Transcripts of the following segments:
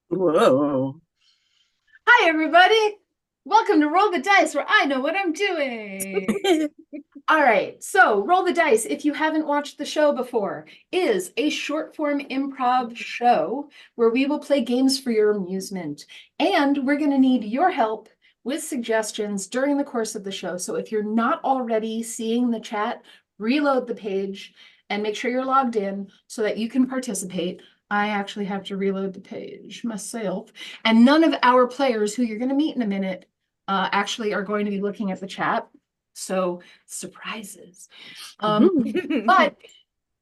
Whoa. Hi, everybody. Welcome to Roll the Dice, where I know what I'm doing. All right, so Roll the Dice, if you haven't watched the show before, is a short form improv show where we will play games for your amusement. And we're going to need your help with suggestions during the course of the show. So if you're not already seeing the chat, reload the page and make sure you're logged in so that you can participate. I actually have to reload the page myself. And none of our players, who you're going to meet in a minute, actually are going to be looking at the chat. So surprises. But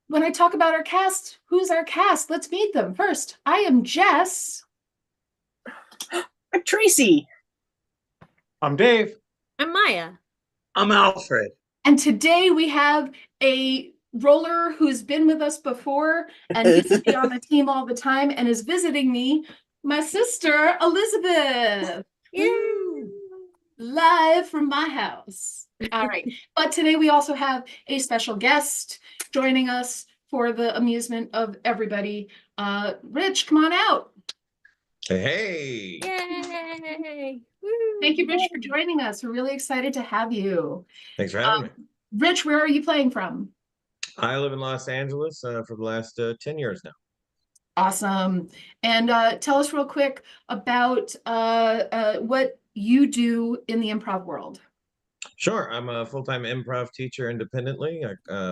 when I talk about our cast, who's our cast? Let's meet them. First, I am Jess. I'm Tracy. I'm Dave. I'm Maya. I'm Alfred. And today we have a roller who's been with us before and used to be on the team all the time and is visiting me, my sister, Elizabeth. Yay! Live from my house. All right. But today we also have a special guest joining us for the amusement of everybody. Rich, come on out. Hey. Yay! Thank you, Rich, for joining us. We're really excited to have you. Thanks for having me. Rich, where are you playing from? I live in Los Angeles for the last 10 years now. Awesome. And tell us real quick about what you do in the improv world. Sure. I'm a full-time improv teacher independently.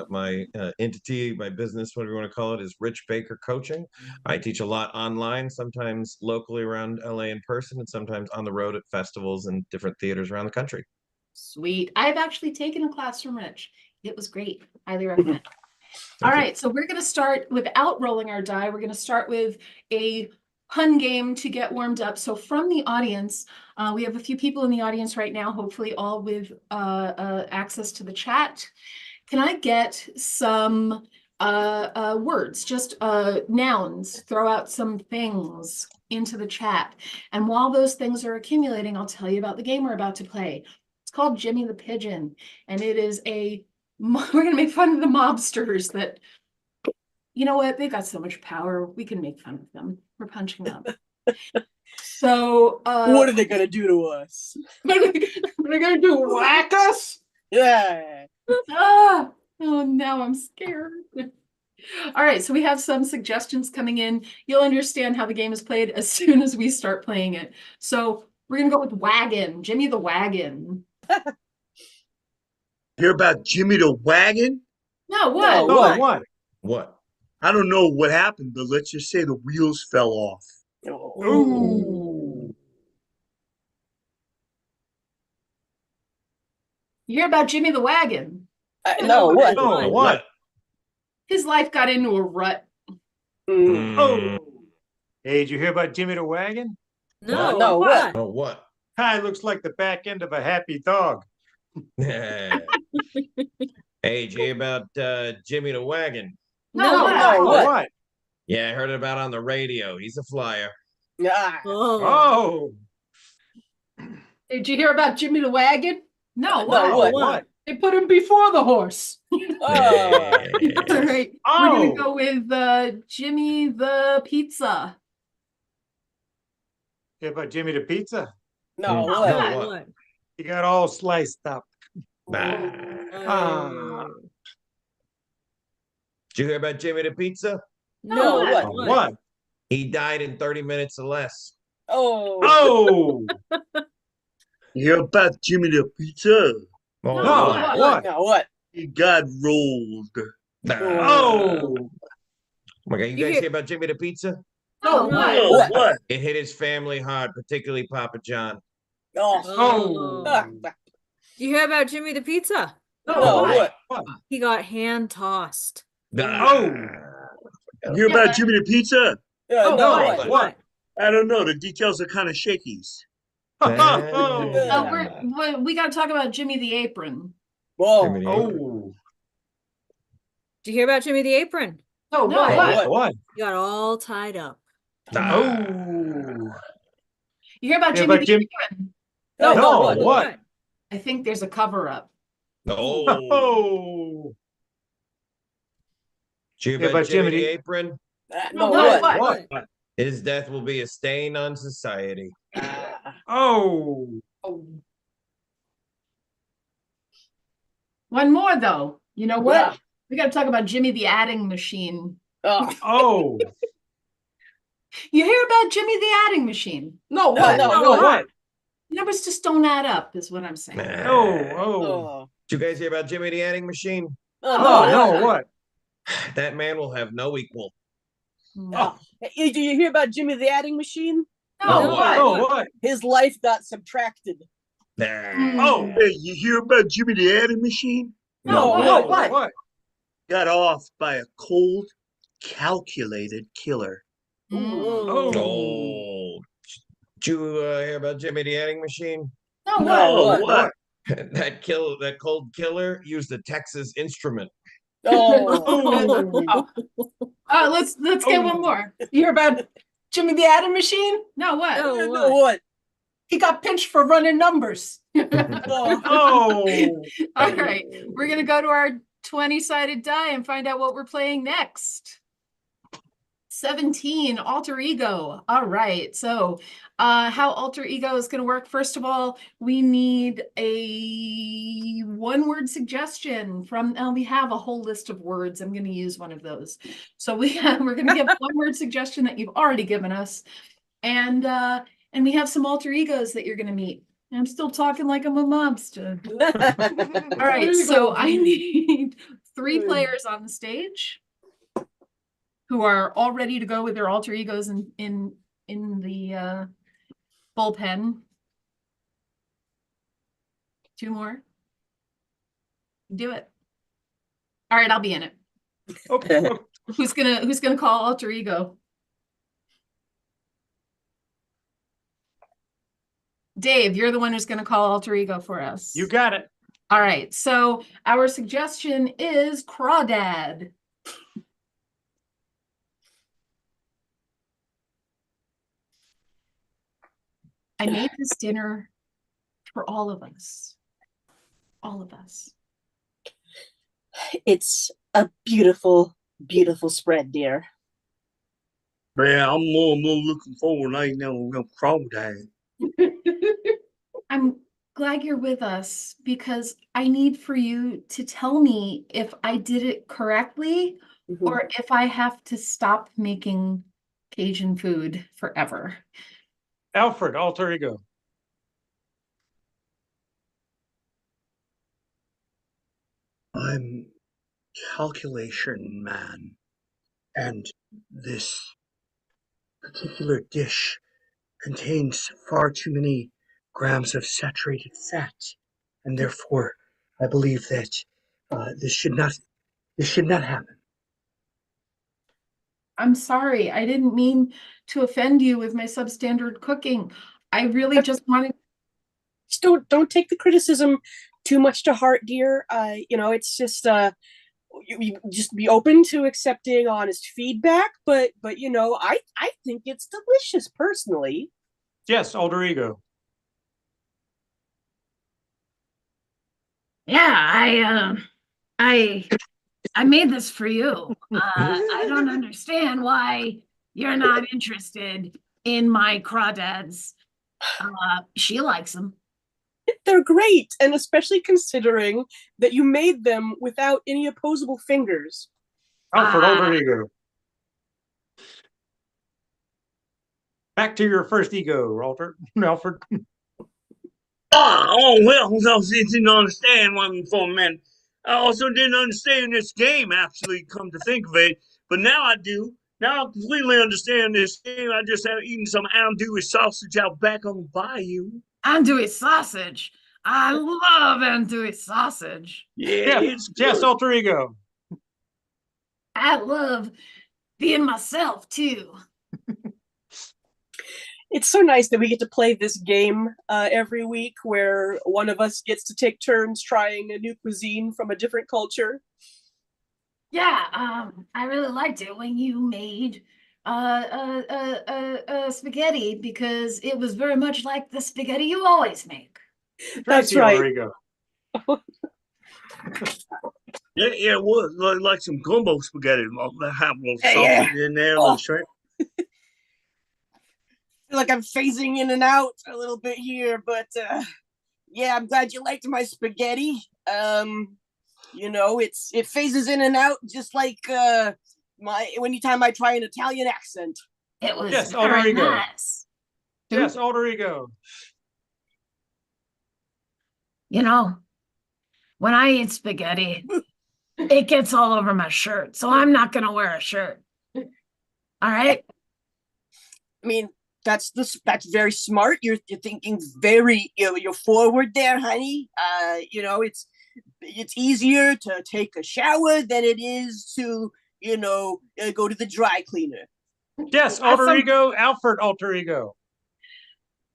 My entity, my business, whatever you want to call it, is Rich Baker Coaching. I teach a lot online, sometimes locally around LA in person, and sometimes on the road at festivals and different theaters around the country. Sweet. I've actually taken a class from Rich. It was great. Highly recommend. All right, so we're going to start without rolling our die. We're going to start with a pun game to get warmed up. So from the audience, we have a few people in the audience right now, hopefully all with access to the chat. Can I get some words, just nouns, throw out some things into the chat. And while those things are accumulating, I'll tell you about the game we're about to play. It's called Jimmy the Pigeon, and it is we're going to make fun of the mobsters that, you know what, they've got so much power, we can make fun of them. We're punching them. So what are they gonna do to us? what are they gonna do, whack us? Yeah. Oh, now I'm scared. All right, so we have some suggestions coming in. You'll understand how the game is played as soon as we start playing it. So we're gonna go with wagon, Jimmy the Wagon. Hear about Jimmy the Wagon? No, what? No, Oh, what? What? I don't know what happened, but let's just say the wheels fell off. Ooh. You hear about Jimmy the Wagon? No, what? Oh, what? His life got into a rut. Oh. Hey, did you hear about Jimmy the Wagon? No, No, what? Oh, what? Hi, looks like the back end of a happy dog. Hey, did you hear about Jimmy the Wagon? No, what? No, Oh, what? what? Yeah, I heard about on the radio. He's a flyer. Ah. Oh, Did you hear about Jimmy the Wagon? No, No, what? what? They put him before the horse. Oh. All right, we're Oh. gonna go with Jimmy the Pizza. hear about Jimmy the Pizza? No, No, what? what? He got all sliced up. Nah. Ah. Did you hear about Jimmy the Pizza? No, what? Oh, what? He died in 30 minutes or less. Oh. Oh, You hear about Jimmy the Pizza? Oh, no, what? what? No, what? He got rolled. Nah. Oh, My God, you guys hear about Jimmy the Pizza? No, No. what? Oh, What? what? It hit his family hard, particularly Papa John. Oh. oh. Ah. Do you hear about Jimmy the Pizza? No, what? What? He got hand tossed. Oh. You hear about Jimmy the Pizza? Oh, No, what? what? What? I don't know. The details are kind of shaky. Oh. We got to talk about Jimmy the Apron. Whoa. Jimmy the Apron. Oh. Did Did you hear about Jimmy the Apron? Oh, No, what? what? What? He got all tied up. Oh. You hear about Yeah, Jimmy but the Jim- Apron? No, No, what? what? I think there's a cover-up. Oh, Oh. did you hear Yeah, about but Jimmy Jimmy the the- Apron? No, No, what? what? His death will be a stain on society. Oh. Oh. One more, though. You know what? Yeah. We got to talk about Jimmy the Adding Machine. Oh. Oh. You hear about Jimmy the Adding Machine? No, what? No, No, what? what? Numbers just don't add up, is what I'm saying. Oh. Oh. Oh. Did you guys hear about Jimmy the Adding Machine? Oh, Oh, no, no, what? That man will have no equal. Oh. Hey, do you hear about Jimmy the Adding Machine? No, No, what? Oh, what? His life got subtracted. Oh. Hey, you hear about Jimmy the Adding Machine? No, No, what? What? Got off by a cold, calculated killer. Oh. Oh. Did you hear about Jimmy the Adding Machine? No, No, what? Oh, what? what? That cold killer used a Texas instrument. Oh. Let's get one more. You hear about Jimmy the Adding Machine? No, what? No. No, what? He got pinched for running numbers. Oh. Oh. All right, we're gonna go to our 20-sided die and find out what we're playing next. 17, Alter Ego. All right, so how Alter Ego is going to work. First of all, we need a one-word suggestion from, and we have a whole list of words. I'm going to use one of those. So we're going to give one-word suggestion that you've already given us, and we have some alter egos that you're going to meet. I'm still talking like I'm a mobster. All right, so I need 3 players on the stage who are all ready to go with their alter egos in the bullpen. 2 more. Do it. All right, I'll be in it. Okay. Who's gonna call alter ego? Dave, you're the one who's gonna call alter ego for us. You got it. All right, so our suggestion is Crawdad. I made this dinner for all of us. All of us. It's a beautiful, beautiful spread, dear. Man, I'm more looking forward to no crocodile. I'm glad you're with us because I need for you to tell me if I did it correctly or if I have to stop making Cajun food forever. Alfred, alter ego. I'm calculation man, and this particular dish contains far too many grams of saturated fat, and therefore I believe that this should not happen. I'm sorry, I didn't mean to offend you with my substandard cooking. I really just wanted. Just don't take the criticism too much to heart, dear. It's just you just be open to accepting honest feedback. But I think it's delicious personally. Yes, alter ego. Yeah, I made this for you. I don't understand why you're not interested in my crawdads. She likes them. They're great, and especially considering that you made them without any opposable fingers. Alfred, alter ego. Back to your first ego, Alter. Alfred. Oh, well, I didn't understand one for a minute. I also didn't understand this game, actually, come to think of it. But now I do. Now I completely understand this game. I just have eaten some andouille sausage out back on the bayou. Andouille sausage. I love andouille sausage. Yeah, Yes, it's good. yes, alter ego. I love being myself too. It's so nice that we get to play this game every week where one of us gets to take turns trying a new cuisine from a different culture. Yeah, I really liked it when you made spaghetti because it was very much like the spaghetti you always make. That's Tracy, alter right. ego. Yeah, it was like some gumbo spaghetti. Have a little Yeah. sausage in there, a Oh. little shrimp. Feel like I'm phasing in and out a little bit here, but yeah, I'm glad you liked my spaghetti. You know, it phases in and out just like anytime I try an Italian accent. It was Yes, alter very ego. nice. Yes, alter ego. You know, when I eat spaghetti, it gets all over my shirt, so I'm not gonna wear a shirt. All right? I mean, that's very smart. You're thinking very you're forward there, honey. You know, it's easier to take a shower than it is to go to the dry cleaner. Yes, alter ego. Alfred, alter ego.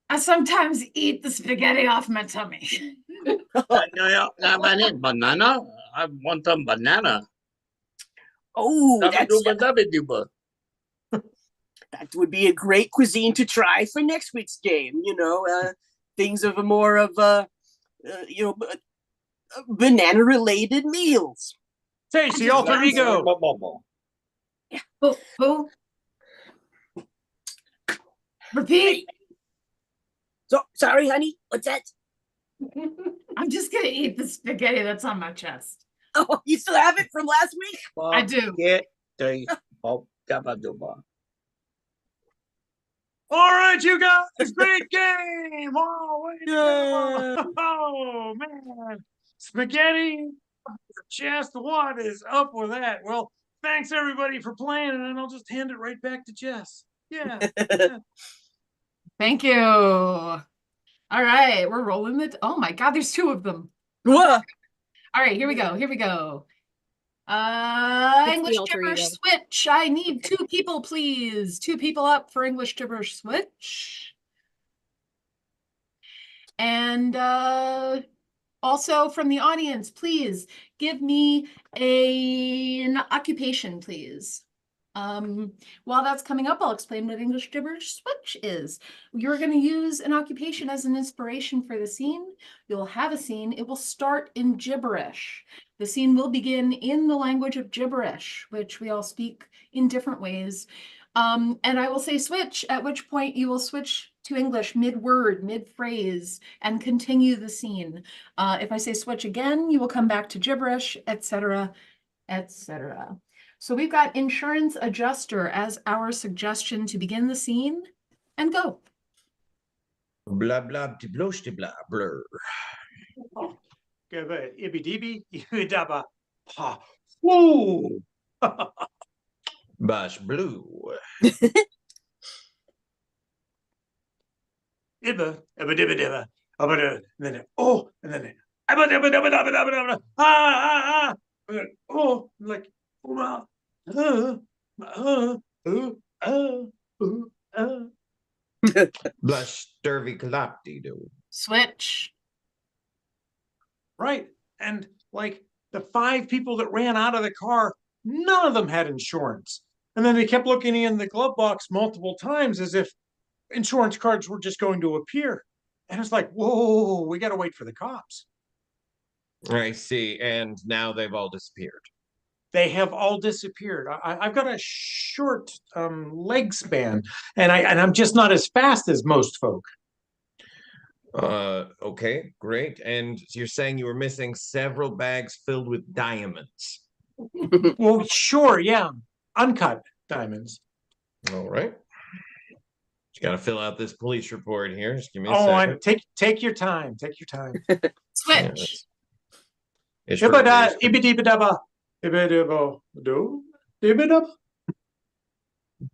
I sometimes eat the spaghetti off my tummy. Banana. I want some banana. Oh, Dabba-dubba-dabba-dubba. that would be a great cuisine to try for next week's game. Things of a more of banana related meals. Stacy, alter ego. Who? Repeat. So sorry, honey. What's that? I'm just gonna eat the spaghetti that's on my chest. Oh, you still have it from last week? I do. Dabba-dubba. All right, you guys, great game. Oh, Yeah. oh man, spaghetti chest. What is up with that? Well, thanks everybody for playing, and I'll just hand it right back to Jess. Yeah. Thank you. All right, we're rolling it. Oh my God, there's two of them. Whoa. All right, here we go. Here we go. It's the English alter gibberish ego. switch. I need 2 people, please. 2 people up for English gibberish switch. And also from the audience, please give me an occupation, please. While that's coming up, I'll explain what English gibberish switch is. You're going to use an occupation as an inspiration for the scene. You'll have a scene. It will start in gibberish. The scene will begin in the language of gibberish, which we all speak in different ways. And I will say switch, at which point you will switch to English mid-word, mid-phrase, and continue the scene. If I say switch again, you will come back to gibberish, etc., etc. So we've got insurance adjuster as our suggestion to begin the scene, and go. Blah blah blah blah blur. Ibby dibby, ibby dabba. Ha. Woo. Bash blue. Ibba, ibba dibba dibba. And then oh, and then ibba dibba dibba dabba dabba dabba. Ah. Oh, like Blush dervy clapty do. Switch. Right. And like the 5 people that ran out of the car, none of them had insurance. And then they kept looking in the glove box multiple times as if insurance cards were just going to appear. And it's like, whoa, we got to wait for the cops. I see. And now they've all disappeared. They have all disappeared. I've got a short leg span, and I'm just not as fast as most folk. Okay, great. And you're saying you were missing several bags filled with diamonds. Well, sure, yeah, uncut diamonds. All right. You got to fill out this police report here. Just give me a Oh, second. take your time. Take your time. Switch. It's Ibba ibba ibba do ibba.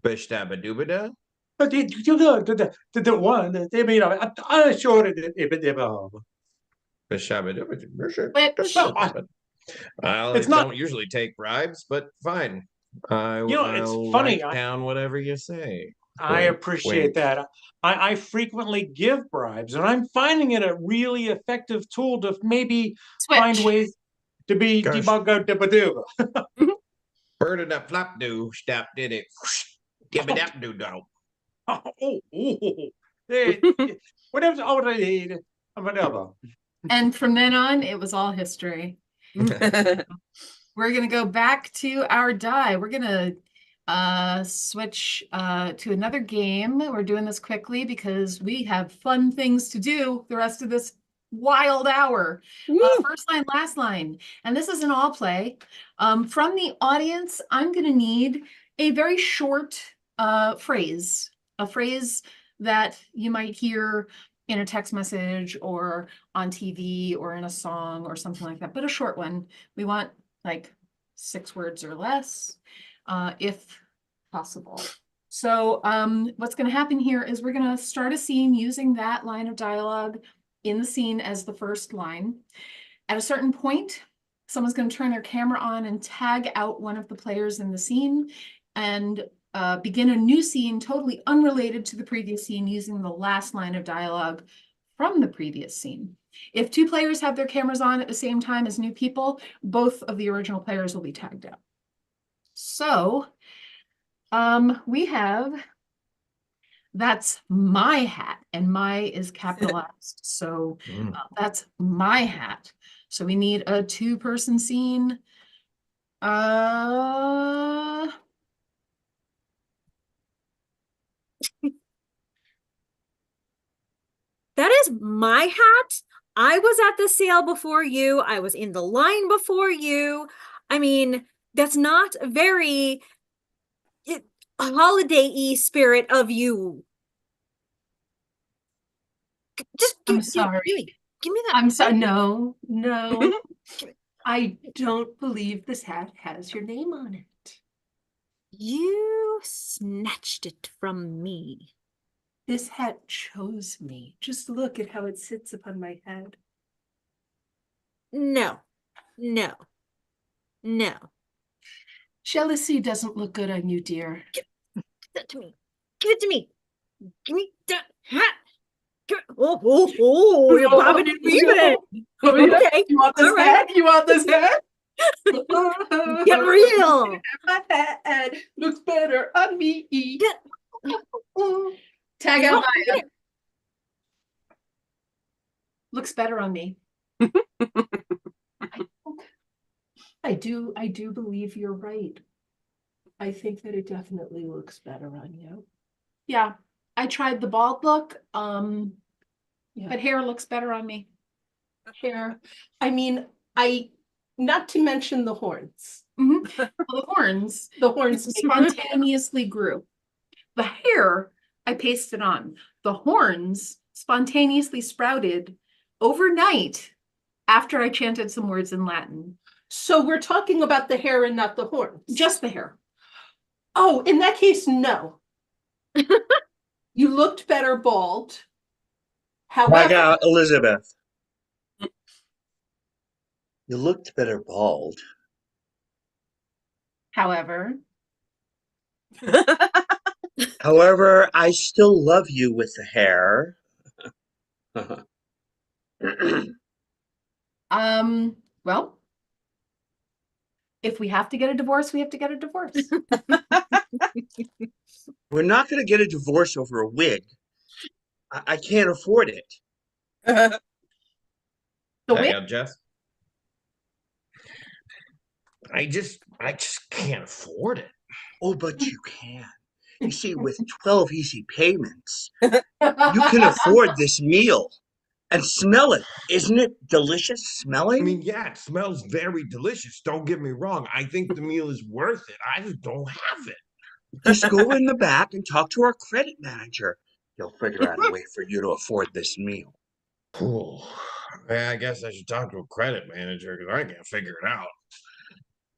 Beshtabadubada. But the one they made of it. I showed it ibba. Beshtabadubada. I don't usually take bribes, but fine. It's funny. Write down whatever you say. I appreciate that. I frequently give bribes, and I'm finding it a really effective tool to maybe Switch. find ways to be debugger. Bird that flap do, stop did it. Give me that do do. Whatever. Oh, whatever. And from then on, it was all history. We're gonna go back to our die. We're gonna switch to another game. We're doing this quickly because we have fun things to do the rest of this wild hour. First line, last line. And this is an all play. From the audience, I'm gonna need a very short phrase, a phrase that you might hear in a text message or on TV or in a song or something like that, but a short one. We want like 6 words or less, if possible. So what's going to happen here is we're going to start a scene using that line of dialogue in the scene as the first line. At a certain point, someone's going to turn their camera on and tag out one of the players in the scene and begin a new scene totally unrelated to the previous scene using the last line of dialogue from the previous scene. If 2 players have their cameras on at the same time as new people, both of the original players will be tagged out. So we have, that's my hat, and my is capitalized. So that's my hat. So we need a 2-person scene. That is my hat. I was at the sale before you. I was in the line before you. I mean, that's not very holiday-y spirit of you. Just I'm sorry. Give me that. I'm sorry. No. I don't believe this hat has your name on it. You snatched it from me. This hat chose me. Just look at how it sits upon my head. No. Jealousy doesn't look good on you, dear. Give that to me. Give it to me. Give me that hat. Oh, you're bobbing and weaving. Okay. You want this All right. hat? You want this hat? Get real. My hat looks better on me. Tag out Maya. Looks better on me. I do believe you're right. I think that it definitely looks better on you. Yeah, I tried the bald look, Yeah. but hair looks better on me. Hair. I mean, not to mention the horns. Well, the horns The horns spontaneously grew. The hair I pasted on. The horns spontaneously sprouted overnight after I chanted some words in Latin. So we're talking about the hair and not the horns. Just the hair. Oh, in that case, no. You looked better bald. My However, God, Elizabeth. You looked better bald. However, However, I still love you with the hair. well, if we have to get a divorce, we have to get a divorce. We're not going to get a divorce over a wig. I can't afford it. The Tag wig, out, Jess. I just can't afford it. Oh, but you can. You see, with 12 easy payments, you can afford this meal. And smell it. Isn't it delicious smelling? I mean, yeah, it smells very delicious. Don't get me wrong. I think the meal is worth it. I just don't have it. Just go in the back and talk to our credit manager. He'll figure out a way for you to afford this meal. Cool. Yeah, I guess I should talk to a credit manager because I can't figure it out.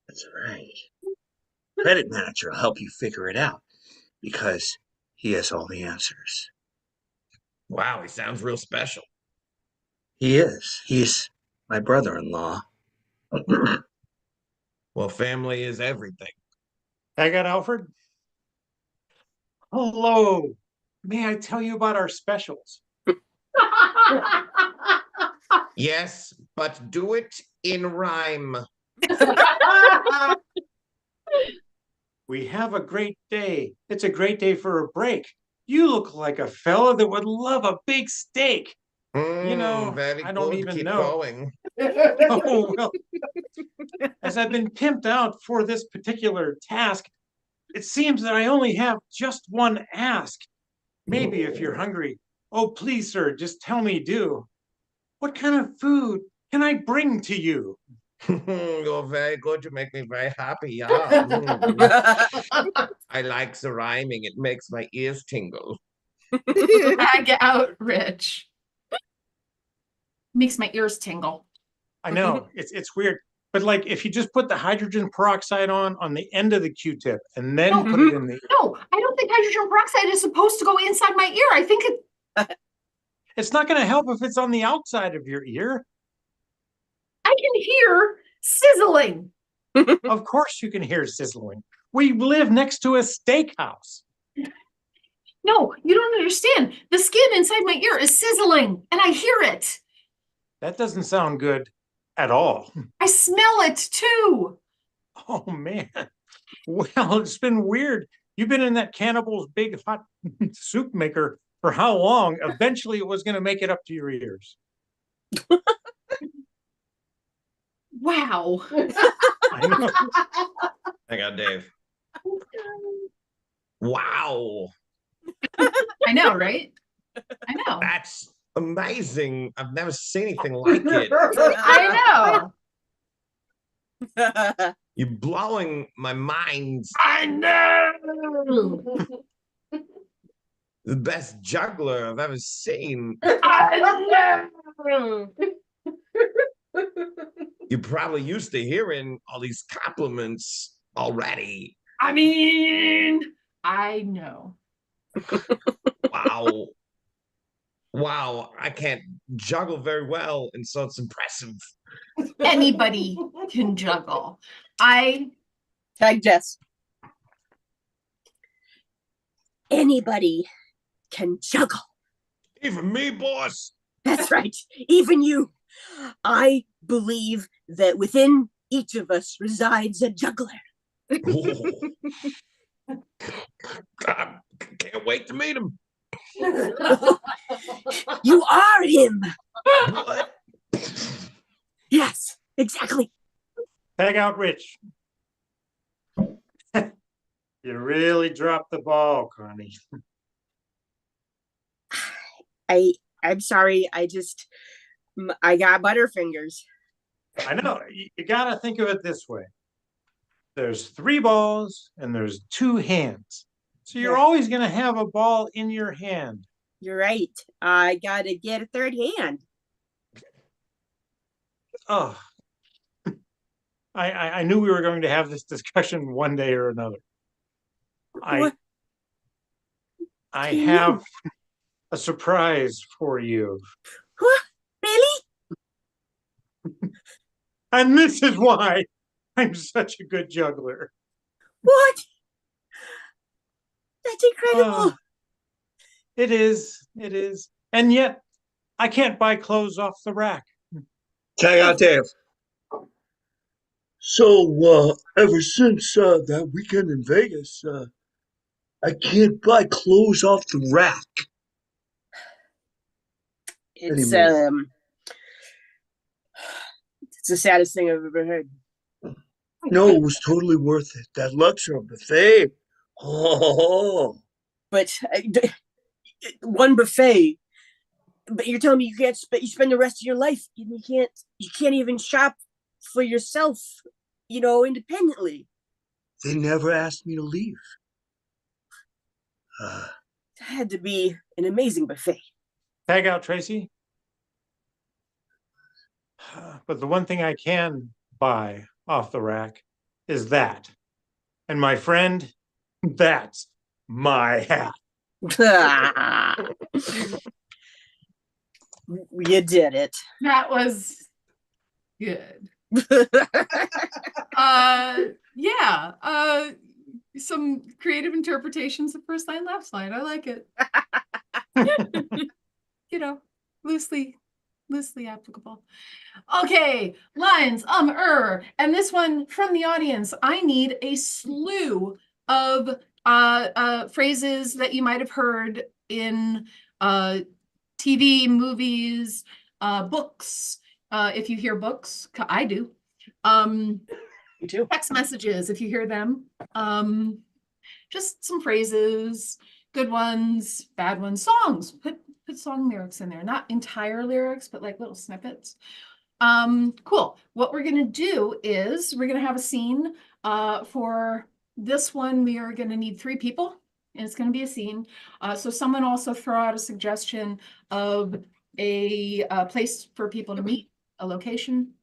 That's right. Credit manager will help you figure it out because he has all the answers. Wow, he sounds real special. He is. He's my brother-in-law. Well, family is everything. I got Alfred. Hello. May I tell you about our specials? Yes, but do it in rhyme. We have a great day. It's a great day for a break. You look like a fella that would love a big steak. Very I don't good. even Keep know. going. Oh, well, as I've been pimped out for this particular task, it seems that I only have just one ask. Maybe if you're hungry, oh, please, sir, just tell me do. What kind of food can I bring to you? You're very good. You make me very happy. Yeah. I like the rhyming. It makes my ears tingle. Tag out, Rich. Makes my ears tingle. I know it's weird, but like if you just put the hydrogen peroxide on the end of the Q-tip and then No. put it in the, No, I don't think hydrogen peroxide is supposed to go inside my ear. I think it's not going to help if it's on the outside of your ear. I can hear sizzling. Of course you can hear sizzling. We live next to a steakhouse. No, you don't understand. The skin inside my ear is sizzling, and I hear it. That doesn't sound good at all. I smell it too. Oh man. Well, it's been weird. You've been in that Cannibal's Big Hot Soup Maker for how long? Eventually it was going to make it up to your ears. Wow. I know. I got Dave. Wow. I know, right? I know. That's amazing. I've never seen anything like it. I know. You're blowing my mind. I know. The best juggler I've ever seen. I know. You're probably used to hearing all these compliments already. I mean, I know. Wow. Wow. I can't juggle very well, and so it's impressive. Anybody can juggle. Tag Jess. Anybody can juggle. Even me, boss. That's right. Even you. I believe that within each of us resides a juggler. Oh. I can't wait to meet him. You are him. What? Yes, exactly. Tag out Rich. You really dropped the ball, Connie. I'm sorry. I got butterfingers. I know. You got to think of it this way. There's 3 balls and there's 2 hands. So you're always going to have a ball in your hand. You're right. I gotta get a third hand. Oh, I knew we were going to have this discussion one day or another. What? I have a surprise for you. What? Really? And this is why I'm such a good juggler. What? That's incredible. It is. And yet, I can't buy clothes off the rack. Tag out Dave. So, ever since that weekend in Vegas, I can't buy clothes off the rack. It's Anymore. it's the saddest thing I've ever heard. No, it was totally worth it. That luxury buffet. Oh, But one buffet. But you're telling me you can't you spend the rest of your life and you can't even shop for yourself, independently. they never asked me to leave. That had to be an amazing buffet. Tag out Tracy. But the one thing I can buy off the rack is that. And my friend, that's my hat. You did it. That was good. Yeah. Some creative interpretations of first line, last line. I like it. Loosely applicable. Okay, lines, and this one from the audience. I need a slew of phrases that you might have heard in TV, movies, books. If you hear books, I do. Me too. Text messages, if you hear them. Just some phrases, good ones, bad ones, songs. Put song lyrics in there, not entire lyrics, but like little snippets. Cool. What we're gonna do is we're gonna have a scene. For this one, we are gonna need 3 people, and it's gonna be a scene. So someone also throw out a suggestion of a place for people to meet, a location.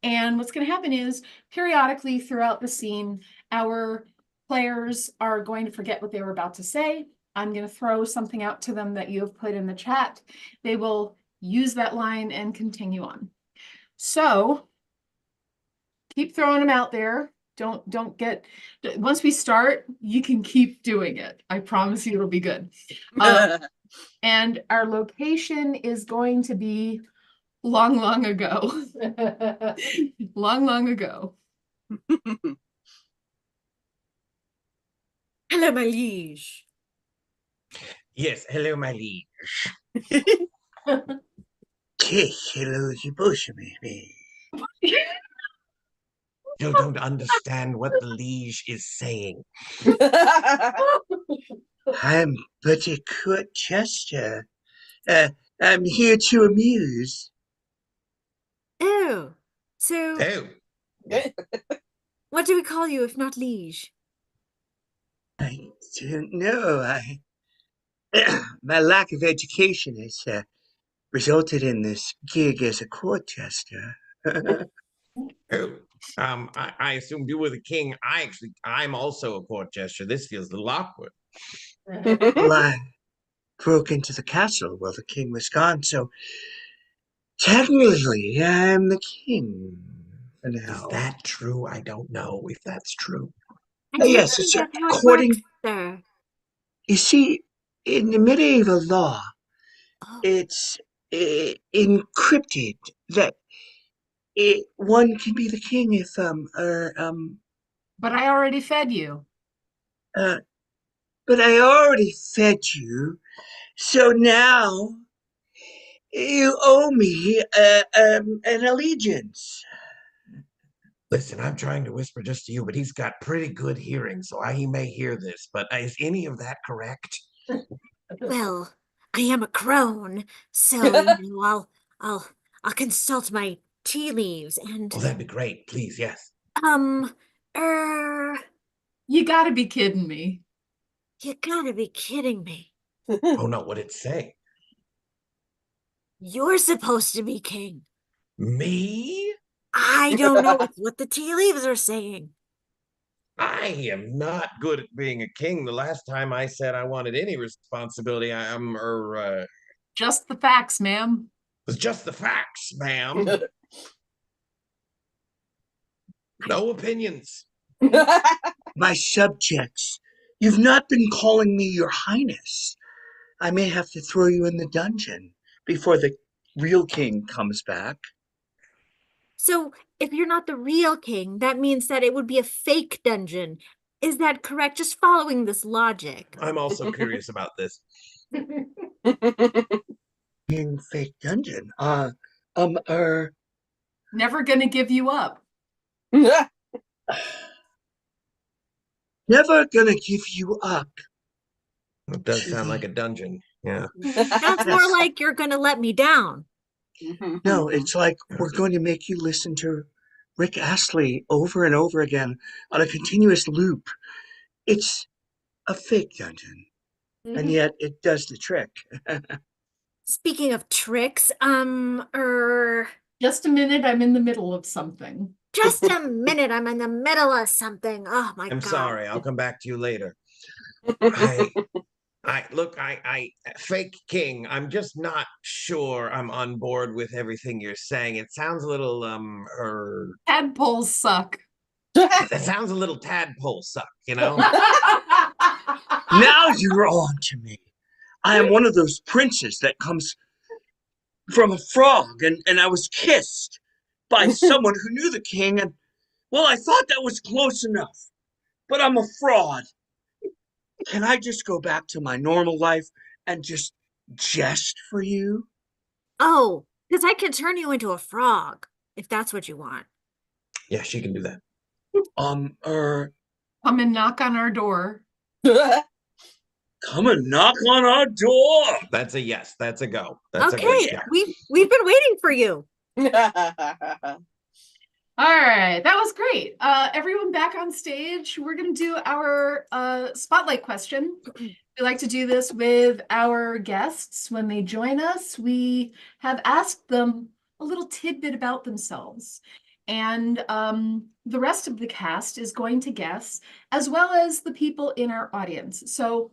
And what's going to happen is periodically throughout the scene, our players are going to forget what they were about to say. I'm going to throw something out to them that you have put in the chat. They will use that line and continue on. So keep throwing them out there. Don't get, once we start, you can keep doing it. I promise you it'll be good. And our location is going to be long, long ago. Long, long ago. Hello, my liege. Yes, hello, my liege. Hello, you both, baby. You don't understand what the liege is saying. I'm but a court jester. I'm here to amuse. Oh, so Oh, what do we call you if not liege? I don't know. My lack of education has resulted in this gig as a court jester. oh. I assumed you were the king. I'm also a court jester. This feels a little awkward. Well, I broke into the castle while the king was gone, so technically I'm the king for Is now. that true? I don't know if that's true. I don't Yes, think it's that's how it according. works, sir. You see, in the medieval law, Oh, it's encrypted that one can be the king if But I already fed you. but I already fed you, so now you owe me an allegiance. Listen, I'm trying to whisper just to you, but he's got pretty good hearing, so he may hear this. But is any of that correct? well, I am a crone, so you know, I'll consult my tea leaves and Oh, that'd be great. Please, yes. er, You gotta be kidding me. you gotta be kidding me. Oh no, what'd it say? You're supposed to be king. Me? I don't know. It's what the tea leaves are saying. I am not good at being a king. The last time I said I wanted any responsibility, Just the facts, ma'am. was just the facts, ma'am. No opinions. My subjects, you've not been calling me your highness. I may have to throw you in the dungeon before the real king comes back. So, if you're not the real king, that means that it would be a fake dungeon. Is that correct? Just following this logic. I'm also curious about this. In fake dungeon. Never gonna give you up. Never gonna give you up. It does sound like a dungeon. Yeah. Sounds more like you're gonna let me down. No, it's like we're going to make you listen to Rick Astley over and over again on a continuous loop. It's a fake dungeon, and yet it does the trick. Speaking of tricks, Just a minute, I'm in the middle of something. just a minute, I'm in the middle of something. Oh my I'm God. sorry. I'll come back to you later. I fake king. I'm just not sure I'm on board with everything you're saying. It sounds a little Tadpoles suck. that sounds a little tadpole suck, you know? Now you're on to me. I am one of those princes that comes from a frog, and I was kissed by someone who knew the king, and well, I thought that was close enough. but I'm a fraud. Can I just go back to my normal life and just jest for you? Oh, because I can turn you into a frog if that's what you want. Yeah, she can do that. Come and knock on our door. Come and knock on our door. That's a yes. That's a go. That's a good Okay, yeah. we've been waiting for you. All right, that was great. Everyone back on stage. We're going to do our spotlight question. We like to do this with our guests when they join us. We have asked them a little tidbit about themselves. And the rest of the cast is going to guess, as well as the people in our audience. So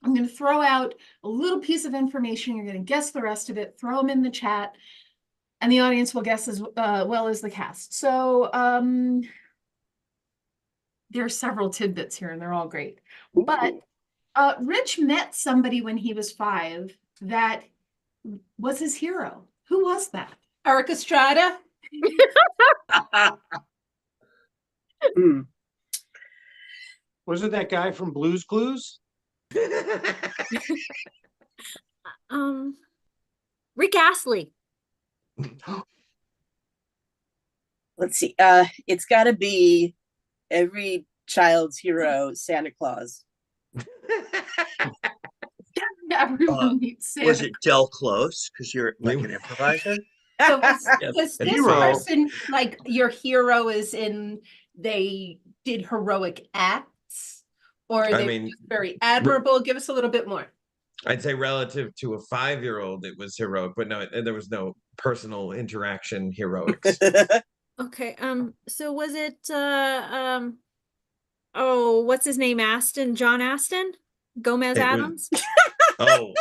I'm going to throw out a little piece of information. You're going to guess the rest of it, throw them in the chat. And the audience will guess as well as the cast. So there are several tidbits here, and they're all great. But Rich met somebody when he was 5 that was his hero. Who was that? Eric Estrada? Was it that guy from Blue's Clues? Rick Astley. Let's see. It's got to be every child's hero, Santa Claus. Everyone needs Santa. Was it Del Close? Because you're like an improviser? So was Yes. this Hero. person like your hero is in they did heroic acts? Or I they mean, were very admirable? Give us a little bit more. I'd say relative to a 5-year-old, it was heroic, but no, there was no personal interaction heroics. Okay, so was it oh, what's his name? John Aston? Gomez It was- Adams? Oh,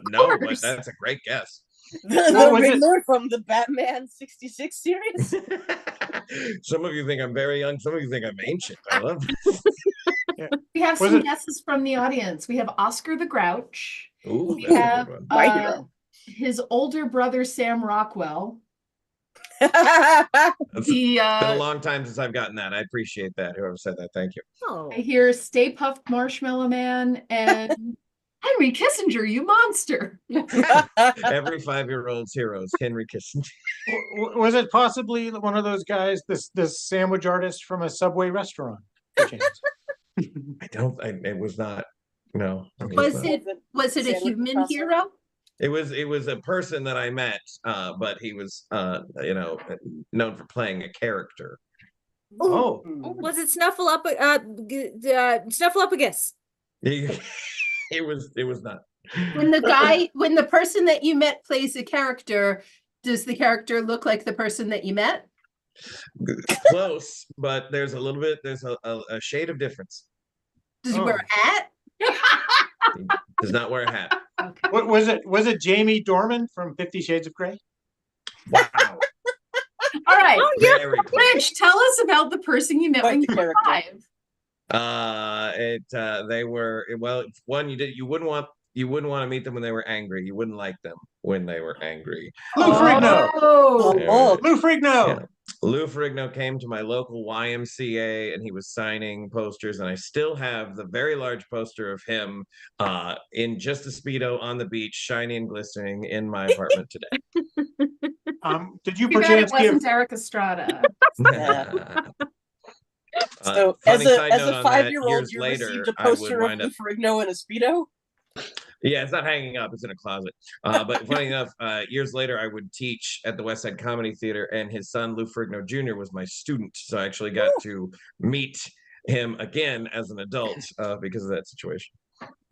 no, but course. that's a great guess. The was it? Riddler from the Batman 66 series. Some of you think I'm very young. Some of you think I'm ancient. I love We have Was some it- guesses from the audience. We have Oscar the Grouch. Ooh, We that's a have good one. My hero. his older brother, Sam Rockwell. It's The been a long time since I've gotten that. I appreciate that. Whoever said that, thank you. Oh, I hear Stay Puft Marshmallow Man and Henry Kissinger, you monster. Every 5-year-old's heroes, Henry Kissinger. Was it possibly one of those guys, this sandwich artist from a Subway restaurant? per chance? It was not. No. Was it a Sandwich human process? hero? It was a person that I met, but he was, known for playing a character. Oh, was it Snuffleupagus? It was not. When the person that you met plays a character, does the character look like the person that you met? Close, but there's a shade of difference. Does he wear a hat? He does not wear a hat. what was it? Was it Jamie Dornan from 50 Shades of Grey? Wow. All right. Oh, yeah. Very close. Rich, tell us about the person you met Quite when the you were character. 5. They were, well, one, you wouldn't want to meet them when they were angry. You wouldn't like them when they were angry. Lou Ferrigno. Oh, Oh, Lou Ferrigno. Yeah. Lou Ferrigno came to my local YMCA and he was signing posters, and I still have the very large poster of him in just a Speedo on the beach, shiny and glistening in my apartment today. Did you too bad it perchance give? wasn't Eric Estrada. So funny side as note a on that, 5-year-old, years you later, received a I would poster of wind Lou up. Ferrigno in a Speedo? Yeah, it's not hanging up; it's in a closet. But funny enough, years later, I would teach at the West Side Comedy Theater, and his son Lou Ferrigno Jr. was my student, so I actually got to meet him again as an adult because of that situation.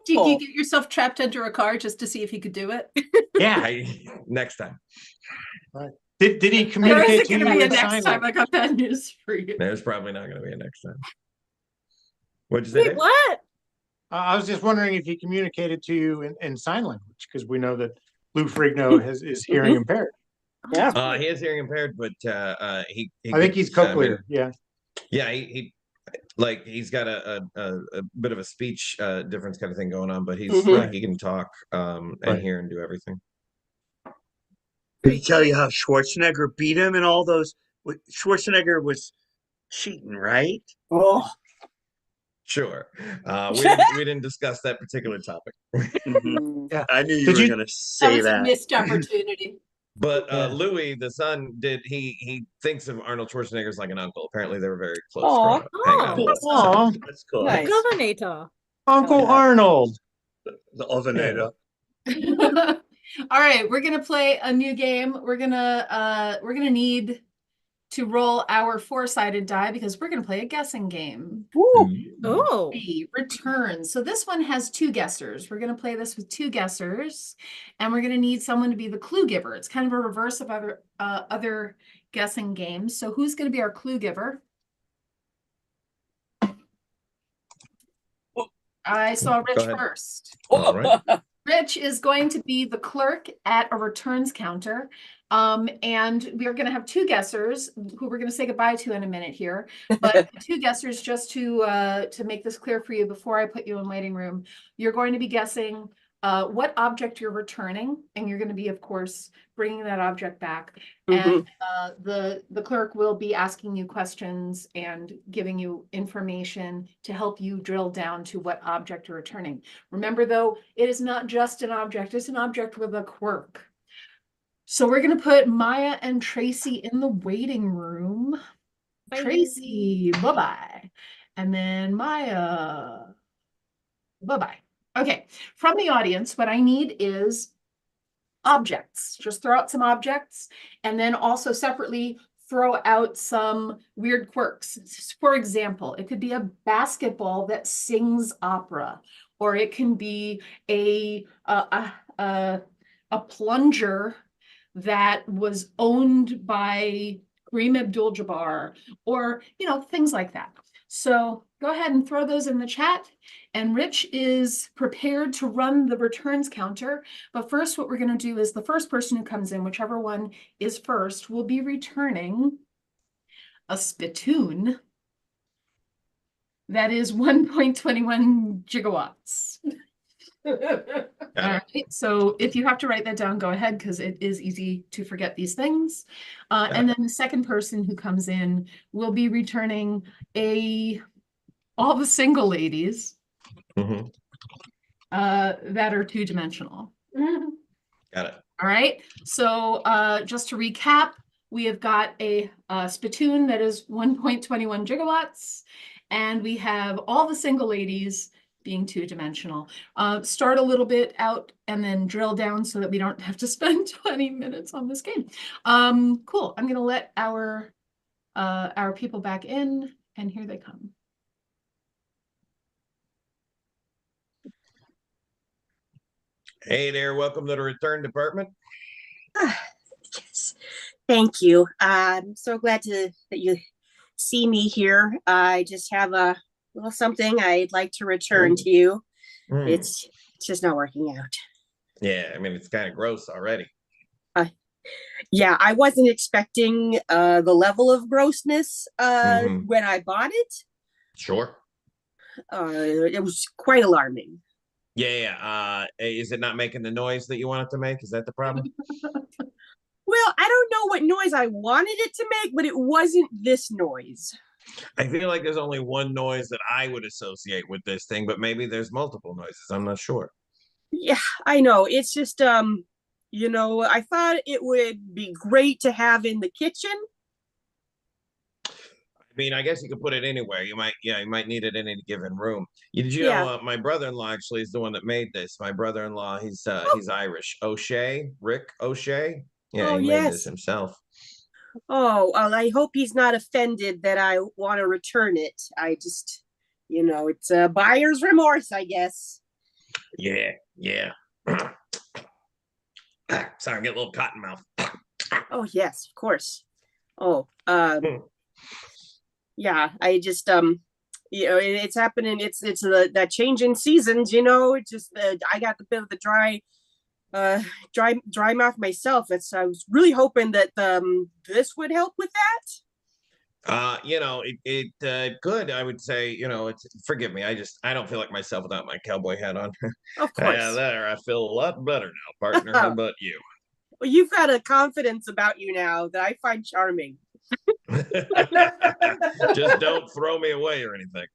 Did Oh. you get yourself trapped under a car just to see if he could do it? Yeah. Next time, Did he There communicate isn't to going you to be a in next sign time. I language? got bad news for you. there's probably not going to be a next time. What'd you say? Wait, Dave? what? I was just wondering if he communicated to you in sign language, because we know that Lou Ferrigno is hearing impaired. Yeah. He is hearing impaired, but he I think could, he's cochlear. Yeah. Yeah, he's got a bit of a speech difference kind of thing going on, but he's Mhm. like he can talk and Right. hear and do everything. Did he tell you how Schwarzenegger beat him and all those? Schwarzenegger was cheating, right? Oh, Sure. We didn't discuss that particular topic. Mhm. Yeah. I knew you Did were you- gonna That say was a that. missed opportunity. But Yeah. Louis, the son, he thinks of Arnold Schwarzenegger as like an uncle. Apparently, they were very close Aw. growing up, hanging out a Oh. lot. Cool. Aw, That's cool. Nice. Governator. Uncle yeah. Arnold. The Ovenator. All right, we're gonna play a new game. We're gonna need to roll our 4-sided die because we're gonna play a guessing game. Woo. Oh. Return. So this one has 2 guessers. We're gonna play this with 2 guessers, and we're gonna need someone to be the clue giver. It's kind of a reverse of other guessing games. So who's gonna be our clue giver? I saw Rich Go ahead. first. All right. Rich is going to be the clerk at a returns counter. And we are going to have 2 guessers who we're going to say goodbye to in a minute here. But 2 guessers, just to make this clear for you before I put you in waiting room, you're going to be guessing what object you're returning, and you're going to be, of course, bringing that object back. And the clerk will be asking you questions and giving you information to help you drill down to what object you're returning. Remember, though, it is not just an object, it's an object with a quirk. So we're going to put Maya and Tracy in the waiting room. Bye. Tracy, bye-bye. And then Maya, bye-bye. Okay, from the audience, what I need is objects. Just throw out some objects, and then also separately throw out some weird quirks. For example, it could be a basketball that sings opera, or it can be a plunger that was owned by Kareem Abdul-Jabbar, or things like that. So go ahead and throw those in the chat. And Rich is prepared to run the returns counter. But first, what we're going to do is the first person who comes in, whichever one is first, will be returning a spittoon that is 1.21 gigawatts. All right, so if you have to write that down, go ahead, because it is easy to forget these things. And then the second person who comes in will be returning all the single ladies Mhm. that are 2-dimensional. Got it. All right, so just to recap, we have got a spittoon that is 1.21 gigawatts, and we have all the single ladies being 2-dimensional. Start a little bit out and then drill down so that we don't have to spend 20 minutes on this game. Cool. I'm gonna let our people back in, and here they come. Hey there, welcome to the return department. Yes. Thank you. I'm so glad that you see me here. I just have a little something I'd like to return to you. Mm. It's just not working out. Yeah, I mean, it's kind of gross already. Yeah, I wasn't expecting the level of grossness Mhm. when I bought it. Sure. It was quite alarming. Yeah. Is it not making the noise that you want it to make? Is that the problem? Well, I don't know what noise I wanted it to make, but it wasn't this noise. I feel like there's only one noise that I would associate with this thing, but maybe there's multiple noises. I'm not sure. Yeah, I know. It's just I thought it would be great to have in the kitchen. I mean, I guess you could put it anywhere. You might need it in any given room. Did you Yeah. know my brother-in-law actually is the one that made this? My brother-in-law, he's Irish. O'Shea, Rick O'Shea. Yeah, Oh, he made yes. this himself. Oh, well, I hope he's not offended that I want to return it. I just, it's a buyer's remorse, I guess. Yeah. Sorry, I'm getting a little cotton mouth. Oh, yes, of course. Oh, yeah, I just, it's happening. It's that change in seasons, It's just, I got a bit of the dry mouth myself. I was really hoping that this would help with that. It could. I would say, forgive me. I don't feel like myself without my cowboy hat on. Of course. There, I feel a lot better now, partner. How about you? Well, you've got a confidence about you now that I find charming. Just don't throw me away or anything.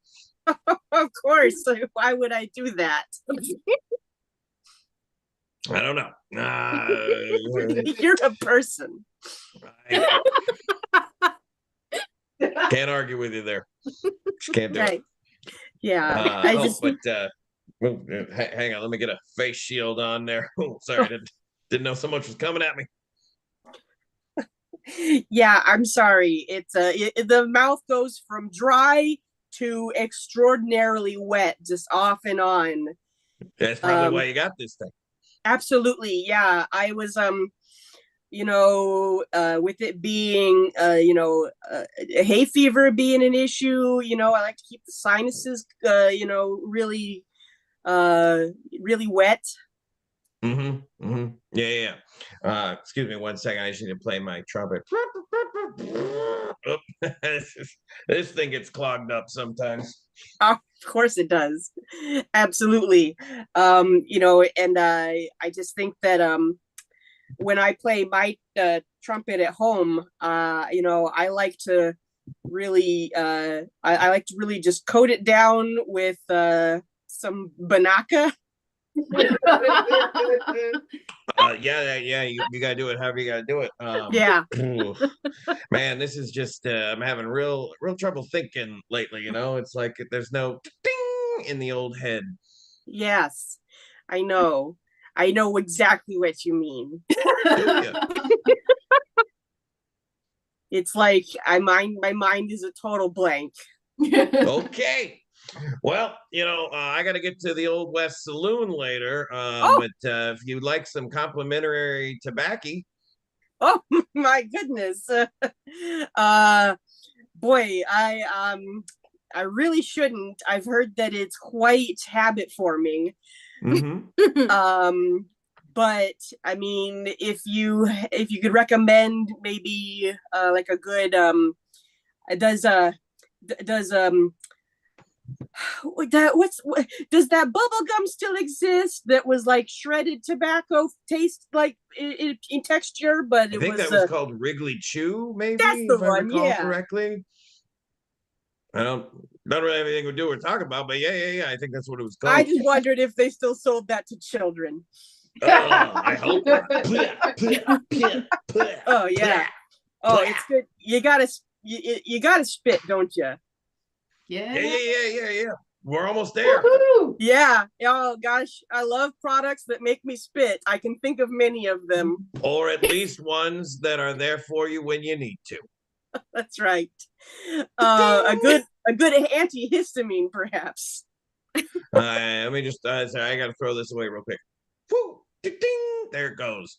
Of course. Why would I do that? I don't know. You're a person. I can't argue with you there. Just can't do it. Right. Yeah. I just hang on, let me get a face shield on there. Oh, sorry, didn't know so much was coming at me. yeah, I'm sorry. It's the mouth goes from dry to extraordinarily wet, just off and on. That's probably why you got this thing. Absolutely. Yeah. I was with it being hay fever being an issue, I like to keep the sinuses really really wet. Yeah. Excuse me 1 second. I just need to play my trumpet. This thing gets clogged up sometimes. Oh, of course it does. Absolutely. And I just think that when I play my trumpet at home, I like to really I like to really just coat it down with some Banaka. Yeah, you gotta do it however you gotta do it. Yeah. Man, this is just I'm having real trouble thinking lately, it's like there's no ding in the old head. Yes, I know exactly what you mean. It's like my mind is a total blank. Okay. Well, I got to get to the Old West Saloon later. But if you'd like some complimentary tobacco. Oh my goodness. Boy, I really shouldn't. I've heard that it's quite habit forming. But I mean, if you could recommend maybe like a good does that bubble gum still exist that was like shredded tobacco taste like in texture, but I think that was called Wrigley Chew, maybe, that's the if I one, recall yeah. correctly. I don't really have anything to do with talking about, but yeah, I think that's what it was called. I just wondered if they still sold that to children. Oh, I hope not. Oh yeah. Oh, it's good. You gotta spit, don't you? Yeah. We're almost there. Yeah. Oh gosh, I love products that make me spit. I can think of many of them. Or at least ones that are there for you when you need to. That's right. A good antihistamine, perhaps. Let me just sorry, I gotta throw this away real quick. Woo! Ding, ding, there it goes.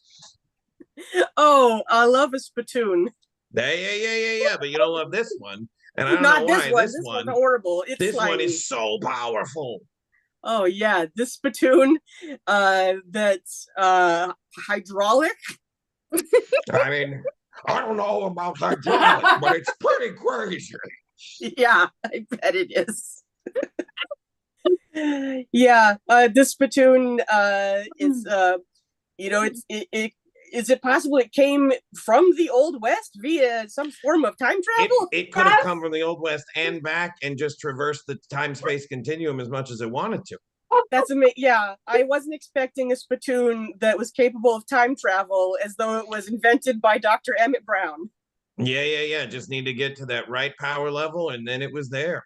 Oh, I love a spittoon. Yeah, but you don't love this one. And I don't Not know this why. one. This one's horrible. It's this slimy. one is so powerful. Oh yeah, this spittoon that's hydraulic. I mean, I don't know about hydraulic, but it's pretty crazy. Yeah, I bet it is. Yeah, this spittoon is is it possible it came from the Old West via some form of time travel? It could have come from the Old West and back and just traversed the time-space continuum as much as it wanted to. That's amazing. Yeah, I wasn't expecting a spittoon that was capable of time travel as though it was invented by Dr. Emmett Brown. Yeah. Just need to get to that right power level, and then it was there.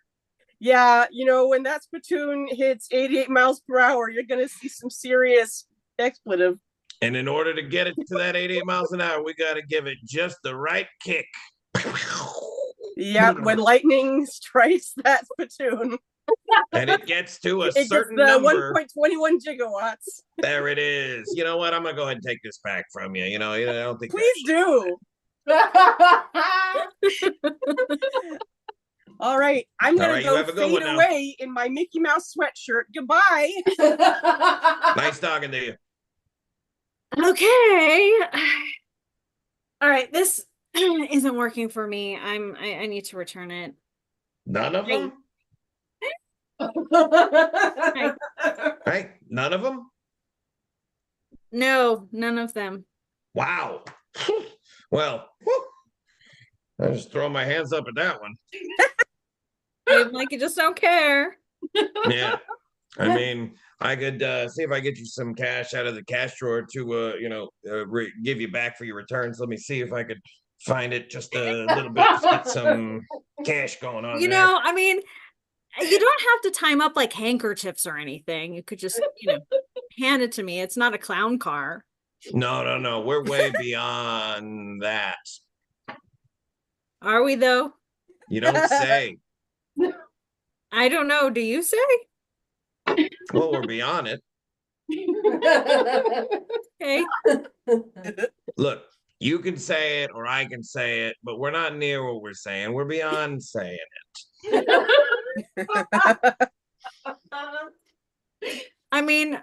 Yeah, when that spittoon hits 88 miles per hour, you're going to see some serious expletive. And in order to get it to that 88 miles an hour, we got to give it just the right kick. Yeah, when lightning strikes that spittoon. And it gets to a certain gets the number. 1.21 gigawatts. There it is. You know what? I'm going to go ahead and take this back from you. I don't think. Please do. All right. I'm going to go fade away in my Mickey Mouse sweatshirt. Goodbye. Nice talking to you. Okay. All right. This isn't working for me. I need to return it. None of them? Right? None of them? No, none of them. Wow. Well, I just throw my hands up at that one. Like you just don't care. Yeah. I mean, I could see if I get you some cash out of the cash drawer to give you back for your returns. Let me see if I could find it just a little bit to get some cash going on You there. know, I mean, you don't have to time up like handkerchiefs or anything. You could just, hand it to me. It's not a clown car. No. We're way beyond that. Are we though? You don't say. I don't know. Do you say? Well, we're beyond it. Okay. Look, you can say it or I can say it, but we're not near what we're saying. We're beyond saying it. I mean,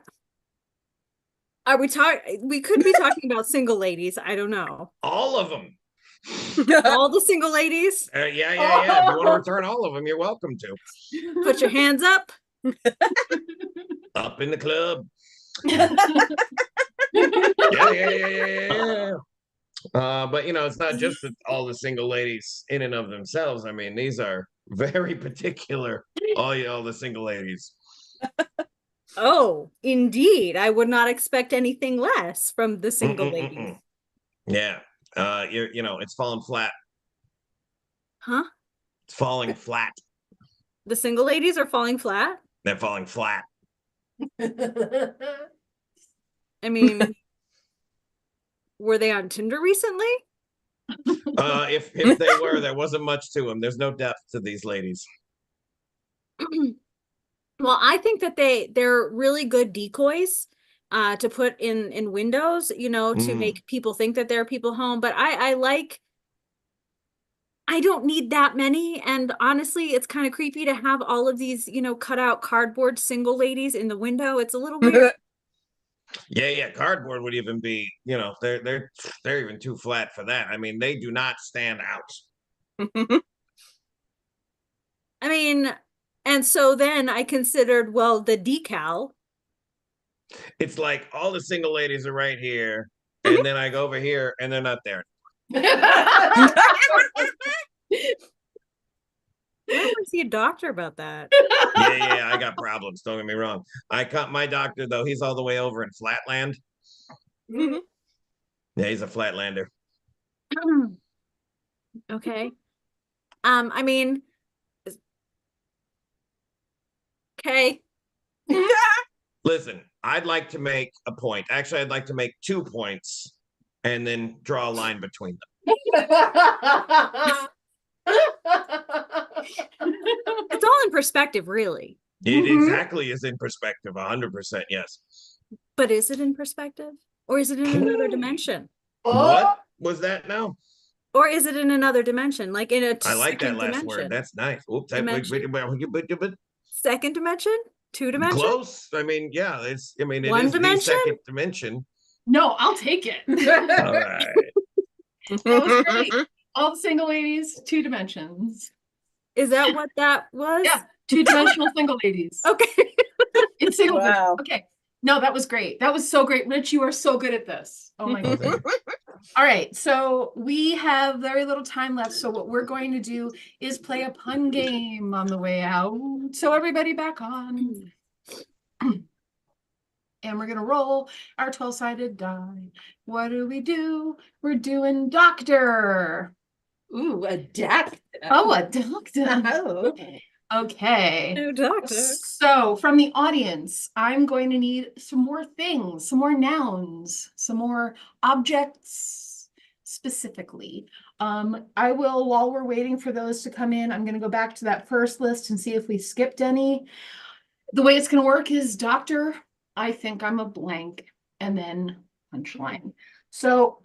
we could be talking about single ladies. I don't know. All of them. All the single ladies, Yeah. If you want to return all of them, you're welcome to. put your hands up. Up in the club. Yeah. But it's not just all the single ladies in and of themselves. I mean, these are very particular. All the single ladies. Oh, indeed. I would not expect anything less from the single ladies. Yeah. It's falling flat. Huh? It's falling flat. The single ladies are falling flat? They're falling flat. I mean, were they on Tinder recently? If they were, there wasn't much to them. There's no depth to these ladies. Well, I think that they're really good decoys to put in windows, to make people think that there are people home. But I don't need that many. And honestly, it's kind of creepy to have all of these, cut out cardboard single ladies in the window. It's a little weird. Yeah. Cardboard would even be, they're even too flat for that. I mean, they do not stand out. I mean, and so then I considered, well, the decal. It's like all the single ladies are right here, and then I go over here, and they're not there. Why don't we see a doctor about that? Yeah, I got problems. Don't get me wrong. I caught my doctor though. He's all the way over in Flatland. Mhm. Yeah, he's a Flatlander. Okay. I mean, okay. Listen, I'd like to make a point. Actually, I'd like to make 2 points and then draw a line between them. It's all in perspective, really. It exactly is in perspective, 100%, yes. But is it in perspective? Or is it in another dimension? What was that now? Or is it in another dimension? Like in a I like that second last dimension? word. That's nice. Oops. Second dimension? 2 dimension? Close. I mean, yeah, it One is dimension? the second dimension. No, I'll take it. All right. That was great. All the single ladies, 2 dimensions. Is that what that was? Yeah, 2-dimensional single ladies. Okay. It's single. Wow. Okay. No, that was great. That was so great. Rich, you are so good at this. Oh my Oh, God. thank you. All right. So we have very little time left. So what we're going to do is play a pun game on the way out. So everybody back on. And we're going to roll our 12-sided die. What do? We're doing doctor. Ooh, a doctor. Oh, a doctor. Oh. Okay. No doctor. So from the audience, I'm going to need some more things, some more nouns, some more objects specifically. I will, while we're waiting for those to come in, I'm going to go back to that first list and see if we skipped any. The way it's going to work is doctor, I think I'm a blank, and then punchline. So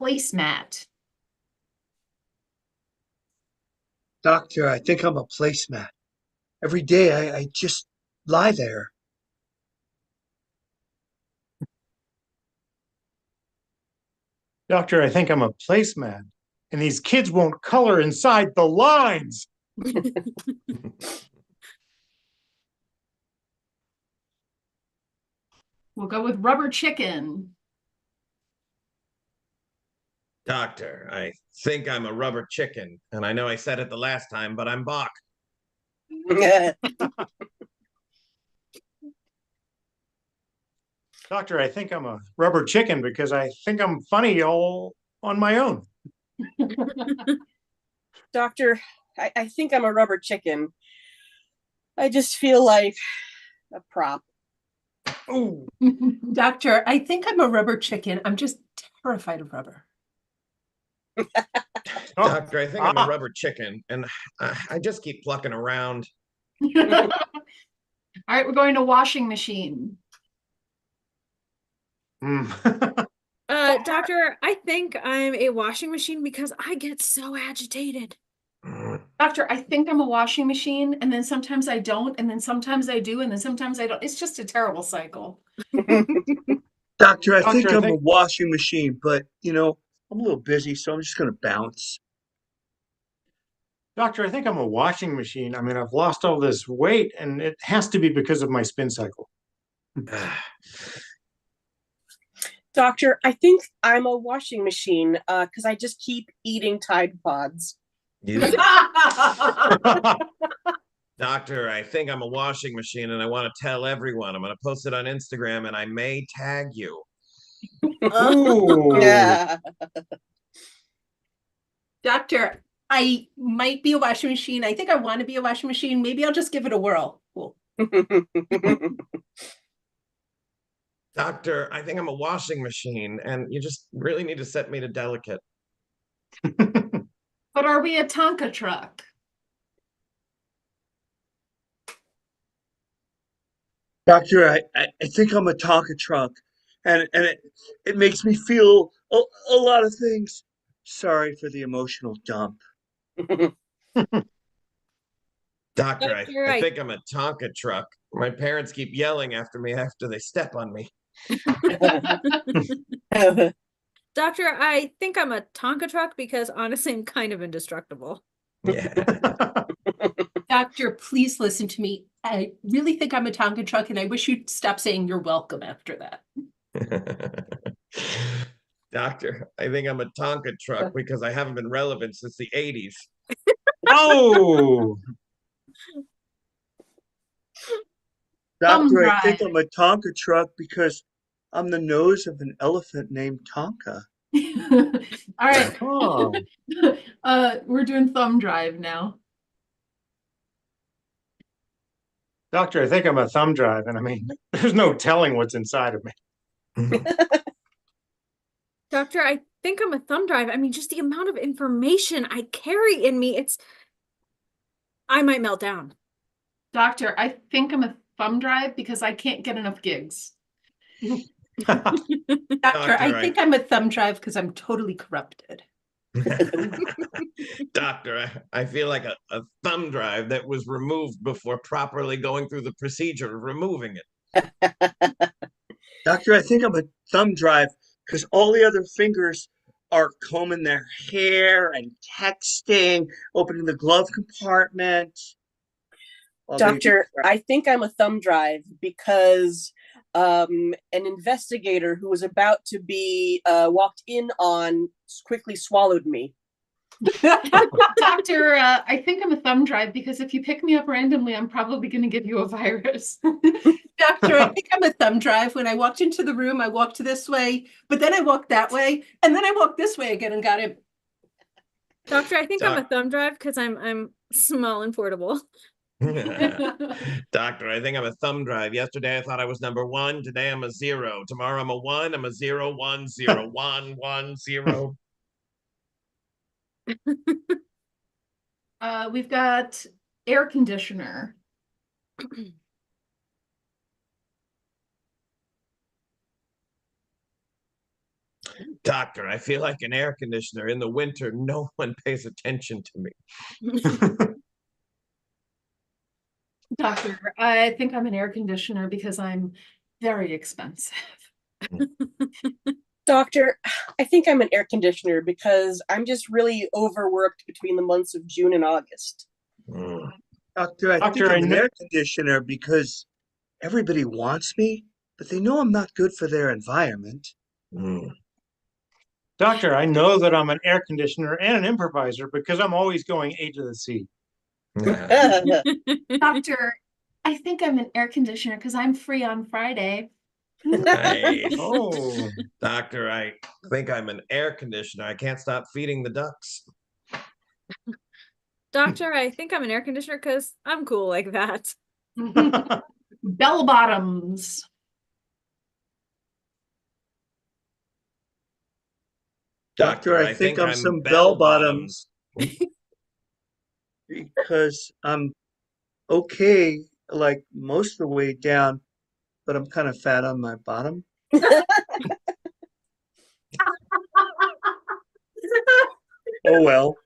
placemat. Doctor, I think I'm a placemat. Every day I just lie there. Doctor, I think I'm a placemat, and these kids won't color inside the lines. We'll go with rubber chicken. Doctor, I think I'm a rubber chicken, and I know I said it the last time, but I'm Bach. Doctor, I think I'm a rubber chicken because I think I'm funny all on my own. Doctor, I think I'm a rubber chicken. I just feel like a prop. Oh, Doctor, I think I'm a rubber chicken. I'm just terrified of rubber. Doctor, I think I'm a rubber chicken, and I just keep plucking around. All right, we're going to washing machine. Doctor, I think I'm a washing machine because I get so agitated. Doctor, I think I'm a washing machine, and then sometimes I don't, and then sometimes I do, and then sometimes I don't. It's just a terrible cycle. Doctor, I think Doctor, I I'm a think- washing machine, but I'm a little busy, so I'm just gonna bounce. Doctor, I think I'm a washing machine. I mean, I've lost all this weight, and it has to be because of my spin cycle. Doctor, I think I'm a washing machine because I just keep eating Tide Pods. Doctor, I think I'm a washing machine, and I want to tell everyone. I'm going to post it on Instagram, and I may tag you. Ooh. Yeah. Doctor, I might be a washing machine. I think I want to be a washing machine. Maybe I'll just give it a whirl. Cool. Doctor, I think I'm a washing machine, and you just really need to set me to delicate. But are we a Tonka truck? Doctor, I think I'm a Tonka truck, and it makes me feel a lot of things. Sorry for the emotional dump. Doctor, Doctor, I I- think I'm a Tonka truck. My parents keep yelling after me after they step on me. Doctor, I think I'm a Tonka truck because honestly, I'm kind of indestructible. Yeah. Doctor, please listen to me. I really think I'm a Tonka truck, and I wish you'd stop saying you're welcome after that. Doctor, I think I'm a Tonka truck because I haven't been relevant since the 80s. Oh, Doctor, I drive. think I'm a Tonka truck because I'm the nose of an elephant named Tonka. All right. oh. We're doing thumb drive now. Doctor, I think I'm a thumb drive, and I mean, there's no telling what's inside of me. Doctor, I think I'm a thumb drive. I mean, just the amount of information I carry in me, I might melt down. Doctor, I think I'm a thumb drive because I can't get enough gigs. Doctor, I I- think I'm a thumb drive because I'm totally corrupted. Doctor, I feel like a thumb drive that was removed before properly going through the procedure of removing it. Doctor, I think I'm a thumb drive because all the other fingers are combing their hair and texting, opening the glove compartment. Doctor, I think I'm a thumb drive because an investigator who was about to be walked in on quickly swallowed me. Doctor, I think I'm a thumb drive because if you pick me up randomly, I'm probably going to give you a virus. Doctor, I think I'm a thumb drive. When I walked into the room, I walked this way, but then I walked that way, and then I walked this way again and got him. Doctor, I think I'm a Doc- thumb drive because I'm small and portable. Doctor, I think I'm a thumb drive. Yesterday I thought I was number 1. Today I'm a 0. Tomorrow I'm a 1. I'm a 0, 1, 0, 1, 1, 0. We've got air conditioner. Doctor, I feel like an air conditioner. In the winter, no one pays attention to me. Doctor, I think I'm an air conditioner because I'm very expensive. Doctor, I think I'm an air conditioner because I'm just really overworked between the months of June and August. Mm. Doctor, I think Doctor, I I'm an know- air conditioner because everybody wants me, but they know I'm not good for their environment. Mm. Doctor, I know that I'm an air conditioner and an improviser because I'm always going A to the C. Doctor, I think I'm an air conditioner because I'm free on Friday. Nice. Oh, Doctor, I think I'm an air conditioner. I can't stop feeding the ducks. Doctor, I think I'm an air conditioner because I'm cool like that. Bell bottoms. Doctor, I think I'm some bell bottoms because I'm okay, like most of the way down, but I'm kind of fat on my bottom. Oh well.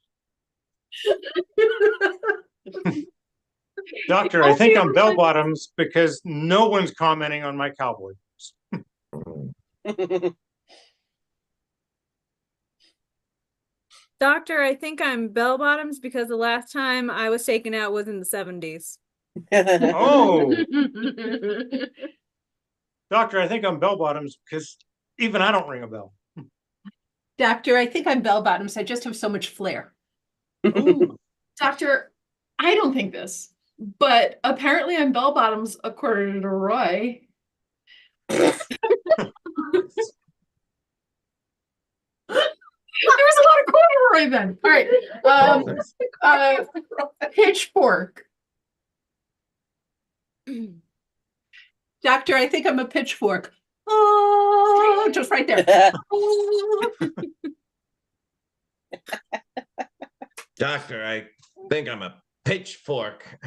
Doctor, I think I'm bell bottoms because no one's commenting on my cowboy boots. Doctor, I think I'm bell bottoms because the last time I was taken out was in the 70s. Oh, Doctor, I think I'm bell bottoms because even I don't ring a bell. Doctor, I think I'm bell bottoms. I just have so much flair. Ooh. Doctor, I don't think this, but apparently I'm bell bottoms according to Roy. There was a lot of corduroy then. All right. Pitchfork. Doctor, I think I'm a pitchfork. Oh, just right there. Doctor, I think I'm a pitchfork.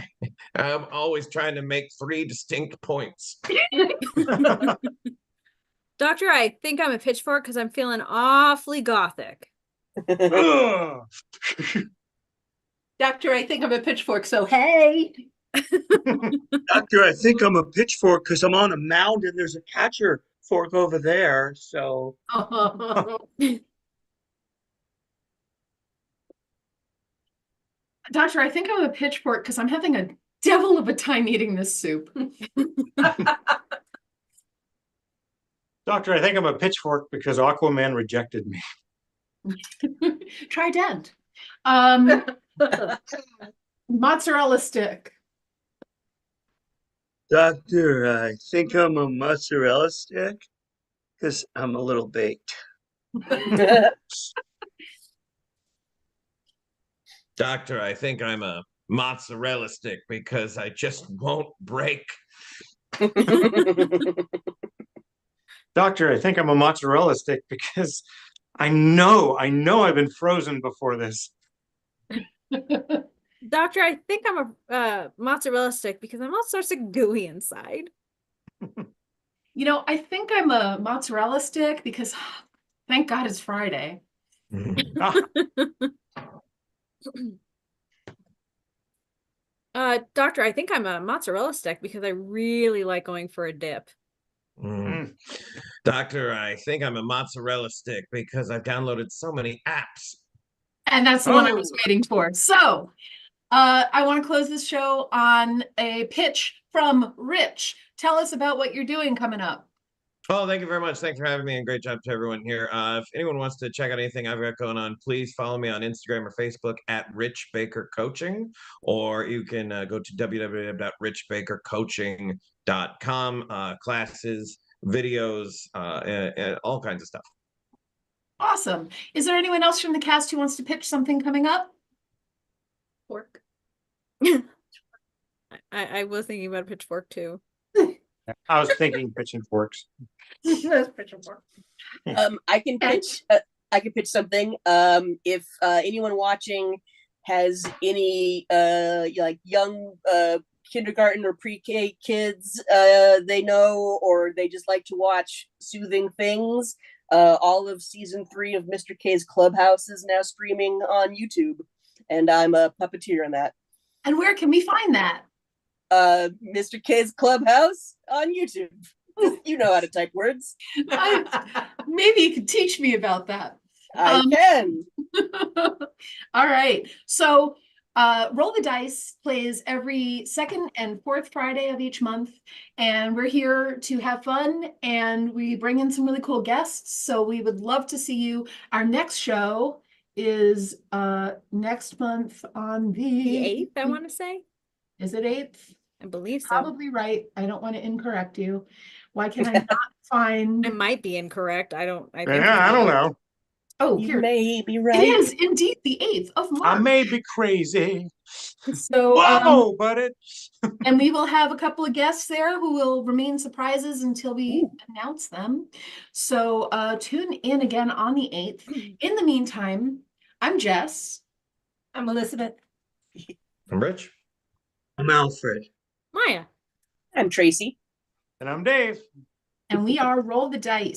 I'm always trying to make 3 distinct points. Doctor, I think I'm a pitchfork because I'm feeling awfully gothic. Ugh. Doctor, I think I'm a pitchfork. So, hey. Doctor, I think I'm a pitchfork because I'm on a mound and there's a catcher fork over there. So Doctor, I think I'm a pitchfork because I'm having a devil of a time eating this soup. Doctor, I think I'm a pitchfork because Aquaman rejected me. Trident. Mozzarella stick. Doctor, I think I'm a mozzarella stick because I'm a little baked. Doctor, I think I'm a mozzarella stick because I just won't break. Doctor, I think I'm a mozzarella stick because I know I've been frozen before this. Doctor, I think I'm a mozzarella stick because I'm all sorts of gooey inside. You know, I think I'm a mozzarella stick because thank God it's Friday. Ah, Doctor, I think I'm a mozzarella stick because I really like going for a dip. Doctor, I think I'm a mozzarella stick because I've downloaded so many apps. And that's the one I was waiting for. So, I want to close this show on a pitch from Rich. Tell us about what you're doing coming up. Oh, thank you very much. Thanks for having me, and great job to everyone here. If anyone wants to check out anything I've got going on, please follow me on Instagram or Facebook at Rich Baker Coaching, or you can go to www.richbakercoaching.com. Classes, videos, and all kinds of stuff. Awesome. Is there anyone else from the cast who wants to pitch something coming up? Fork. I was thinking about a pitchfork too. I was thinking pitching forks. I can pitch. I can pitch something. If anyone watching has any like young kindergarten or pre-K kids they know, or they just like to watch soothing things, all of season 3 of Mr. K's Clubhouse is now streaming on YouTube, and I'm a puppeteer in that. And where can we find that? Mr. K's Clubhouse on YouTube. You know how to type words. Maybe you could teach me about that. I can. All right. So Roll the Dice plays every second and fourth Friday of each month, and we're here to have fun, and we bring in some really cool guests. So we would love to see you. Our next show is next month on The the 8th, I want to say. Is it 8th? I believe so. Probably right. I don't want to incorrect you. Why can I not find? I might be incorrect. I think Yeah, I don't know. Oh, You here. may be It right. is indeed the 8th of I March. may be crazy. So, Whoa, buddy. and we will have a couple of guests there who will remain surprises until we announce them. So tune in again on the 8th. In the meantime, I'm Jess. I'm Elizabeth. I'm Rich. I'm Alfred. Maya. I'm Tracy. And I'm Dave. And we are Roll the Dice.